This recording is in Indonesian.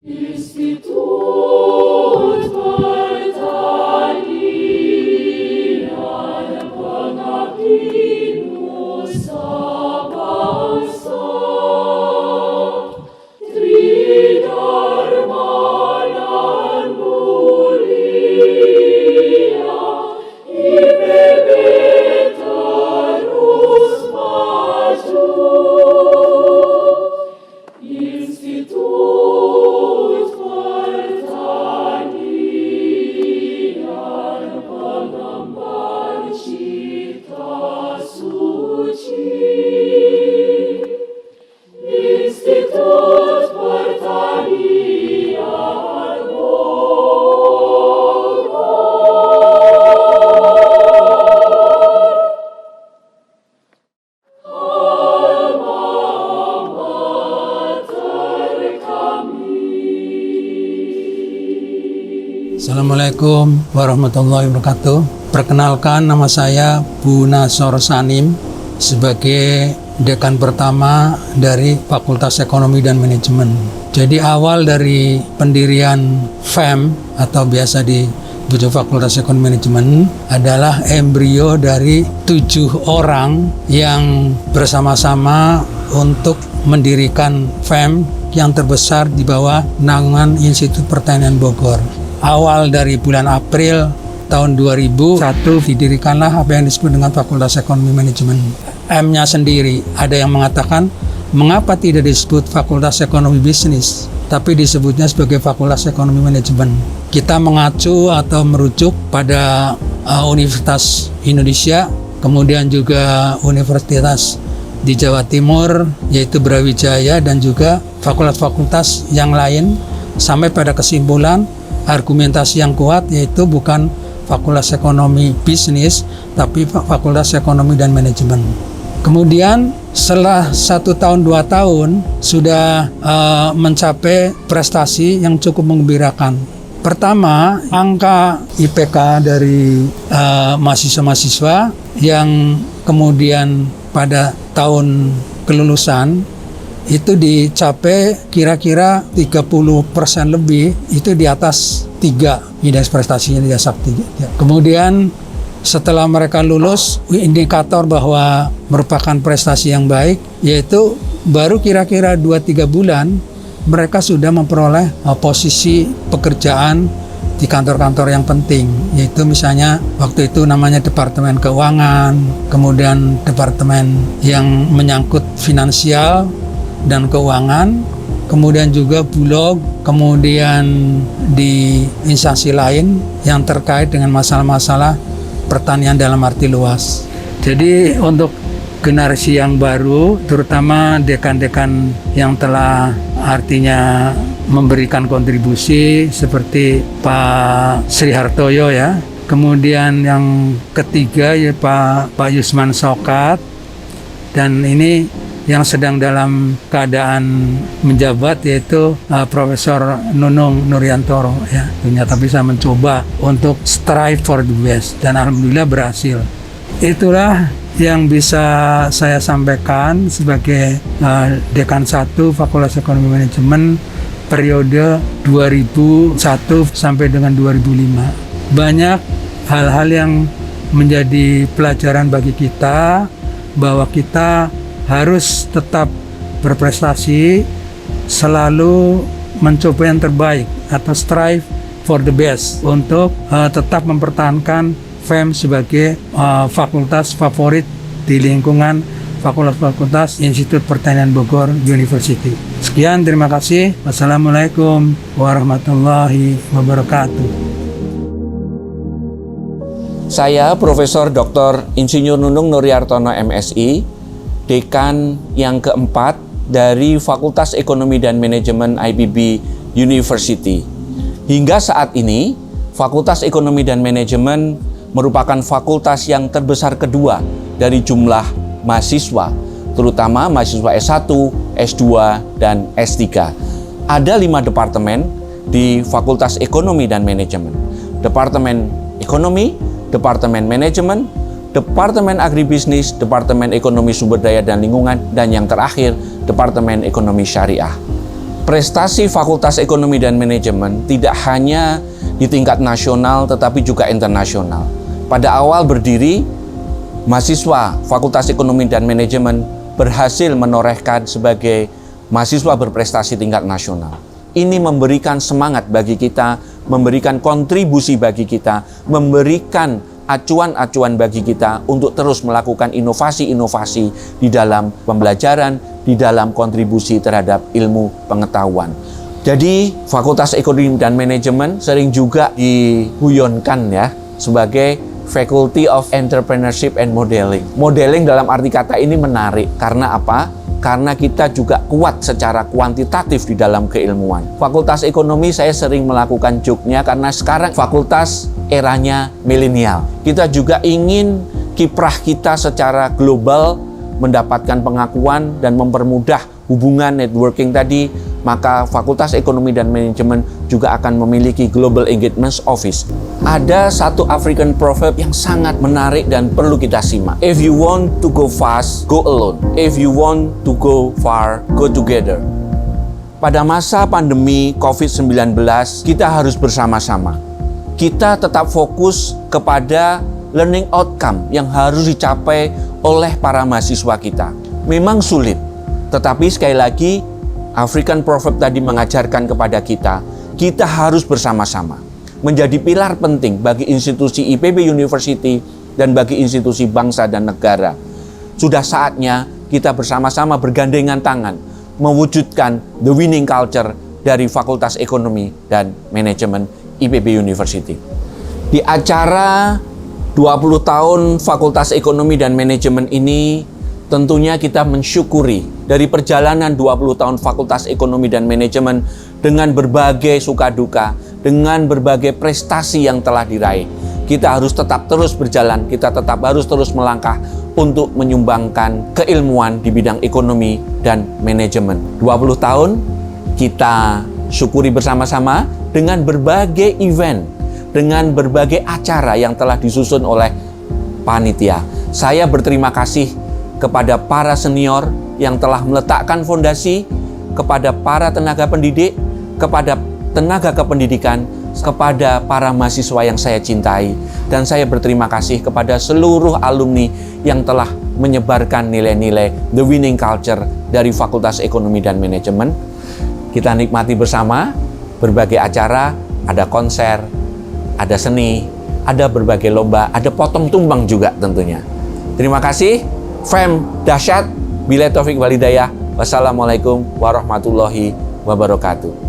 Institut Pertanian Pengabdi Nusa Bangsa, Tridharma nan mulia, IPB terus maju. Institut Pertanian Pengemban Cita Suci. Institut Pertanian Bogor. Alma mater kami. Assalamualaikum warahmatullahi wabarakatuh. Perkenalkan, nama saya Bu Nasor Sanim sebagai dekan pertama dari Fakultas Ekonomi dan Manajemen. Jadi awal dari pendirian FEM atau biasa disebut Fakultas Ekonomi Manajemen adalah embrio dari 7 orang yang bersama-sama untuk mendirikan FEM yang terbesar di bawah naungan Institut Pertanian Bogor. Awal dari bulan April tahun 2001 didirikanlah apa yang disebut dengan Fakultas Ekonomi Manajemen. M-nya sendiri, ada yang mengatakan mengapa tidak disebut Fakultas Ekonomi Bisnis, tapi disebutnya sebagai Fakultas Ekonomi Manajemen. Kita mengacu atau merujuk pada Universitas Indonesia, kemudian juga Universitas di Jawa Timur yaitu Brawijaya, dan juga fakultas-fakultas yang lain, sampai pada kesimpulan argumentasi yang kuat yaitu bukan Fakultas Ekonomi Bisnis tapi Fakultas Ekonomi dan Manajemen. Kemudian setelah 1 tahun 2 tahun sudah mencapai prestasi yang cukup menggembirakan. Pertama, angka IPK dari mahasiswa-mahasiswa yang kemudian pada tahun kelulusan itu dicapai kira-kira 30% lebih, itu di atas 3, indeks prestasinya di atas 3. Kemudian setelah mereka lulus, indikator bahwa merupakan prestasi yang baik yaitu baru kira-kira 2-3 bulan mereka sudah memperoleh posisi pekerjaan di kantor-kantor yang penting, yaitu misalnya waktu itu namanya Departemen Keuangan, kemudian Departemen yang menyangkut finansial dan keuangan, kemudian juga Bulog, kemudian di instansi lain yang terkait dengan masalah-masalah pertanian dalam arti luas. Jadi untuk generasi yang baru, terutama dekan-dekan yang telah artinya memberikan kontribusi seperti Pak Sri Hartoyo ya, kemudian yang ketiga ya Pak Yusman Sokat, dan ini yang sedang dalam keadaan menjabat yaitu Profesor Nunung Nuryantoro ya. Ternyata bisa mencoba untuk strive for the best dan alhamdulillah berhasil. Itulah yang bisa saya sampaikan sebagai dekan 1 Fakultas Ekonomi Manajemen periode 2001 sampai dengan 2005. Banyak hal-hal yang menjadi pelajaran bagi kita bahwa kita harus tetap berprestasi, selalu mencoba yang terbaik atau strive for the best untuk tetap mempertahankan FEM sebagai fakultas favorit di lingkungan fakultas-fakultas Institut Pertanian Bogor University. Sekian, terima kasih. Wassalamualaikum warahmatullahi wabarakatuh. Saya Profesor Dr. Insinyur Nunung Nuryartono MSI, Dekan yang keempat dari Fakultas Ekonomi dan Manajemen IPB University. Hingga saat ini, Fakultas Ekonomi dan Manajemen merupakan fakultas yang terbesar kedua dari jumlah mahasiswa, terutama mahasiswa S1, S2, dan S3. Ada 5 departemen di Fakultas Ekonomi dan Manajemen. Departemen Ekonomi, Departemen Manajemen, Departemen Agribisnis, Departemen Ekonomi Sumber Daya dan Lingkungan, dan yang terakhir, Departemen Ekonomi Syariah. prestasi Fakultas Ekonomi dan Manajemen tidak hanya di tingkat nasional tetapi juga internasional. Pada awal berdiri, mahasiswa Fakultas Ekonomi dan Manajemen berhasil menorehkan sebagai mahasiswa berprestasi tingkat nasional. Ini memberikan semangat bagi kita, memberikan kontribusi bagi kita, memberikan acuan-acuan bagi kita untuk terus melakukan inovasi-inovasi di dalam pembelajaran, di dalam kontribusi terhadap ilmu pengetahuan. Jadi, Fakultas Ekonomi dan Manajemen sering juga dihuyonkan ya sebagai Faculty of Entrepreneurship and Modeling. Modeling dalam arti kata ini menarik. Karena apa? Karena kita juga kuat secara kuantitatif di dalam keilmuan. Fakultas Ekonomi saya sering melakukan joke-nya karena sekarang fakultas eranya milenial. Kita juga ingin kiprah kita secara global mendapatkan pengakuan dan mempermudah hubungan networking tadi, maka Fakultas Ekonomi dan Manajemen juga akan memiliki Global Engagement Office. Ada satu African proverb yang sangat menarik dan perlu kita simak. If you want to go fast, go alone. If you want to go far, go together. Pada masa pandemi COVID-19, kita harus bersama-sama. Kita tetap fokus kepada learning outcome yang harus dicapai oleh para mahasiswa kita. Memang sulit, tetapi sekali lagi African proverb tadi mengajarkan kepada kita harus bersama-sama. Menjadi pilar penting bagi institusi IPB University dan bagi institusi bangsa dan negara. Sudah saatnya kita bersama-sama bergandengan tangan mewujudkan the winning culture dari Fakultas Ekonomi dan Manajemen IPB University. Di acara 20 tahun Fakultas Ekonomi dan Manajemen ini, tentunya kita mensyukuri dari perjalanan 20 tahun Fakultas Ekonomi dan Manajemen dengan berbagai suka duka, dengan berbagai prestasi yang telah diraih. Kita harus tetap terus berjalan, kita tetap harus terus melangkah untuk menyumbangkan keilmuan di bidang ekonomi dan manajemen. 20 tahun kita syukuri bersama-sama dengan berbagai event, dengan berbagai acara yang telah disusun oleh panitia. Saya berterima kasih kepada para senior yang telah meletakkan fondasi, kepada para tenaga pendidik, kepada tenaga kependidikan, kepada para mahasiswa yang saya cintai, dan saya berterima kasih kepada seluruh alumni yang telah menyebarkan nilai-nilai the winning culture dari Fakultas Ekonomi dan Manajemen. Kita nikmati bersama berbagai acara, ada konser, ada seni, ada berbagai lomba, ada potong tumbang juga tentunya. Terima kasih. Fem dahsyat, billahi taufik wal hidayah. Wassalamualaikum warahmatullahi wabarakatuh.